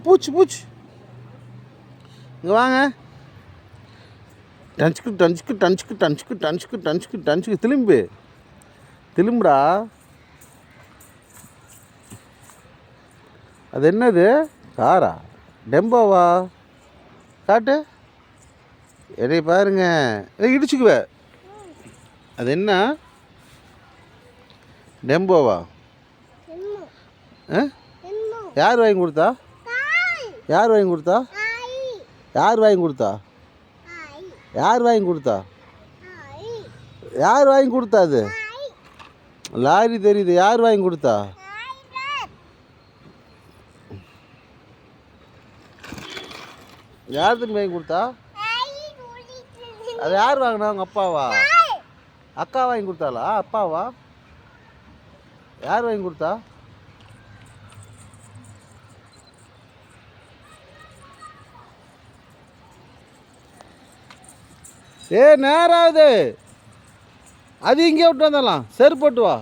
பூச்சி பூச்சி இங்கே வாங்க. டன்ச்சுக்கு டன்ச்சுக்கு டன்ச்சுக்கு டன்ச்சுக்கு டன்ச்சுக்கு டன்ச்சுக்கு டன்ச்சுக்கு திரும்புடா. அது என்னது? காரா? டெம்போவா? காட்டு. என்னை பாருங்க, இடிச்சுக்குவே. அது என்ன? டெம்போவா? யார் வாங்கி கொடுத்தா? யார் வாங்கி கொடுத்தா? யார் வாங்கி கொடுத்தா? யார் வாங்கி கொடுத்தா? யார் வாங்கி கொடுத்தா? அது லாரி தெரியுது. யார் வாங்கி கொடுத்தா? யாருக்கு வாங்கி கொடுத்தா? அது யார் வாங்கினா? உங்கள் அப்பாவா? அக்கா வாங்கி கொடுத்தாளா? அப்பாவா? யார் வாங்கி கொடுத்தா? நேராகுது. அது இங்கே விட்டு வந்துடலாம். செருப்பு போட்டு வா.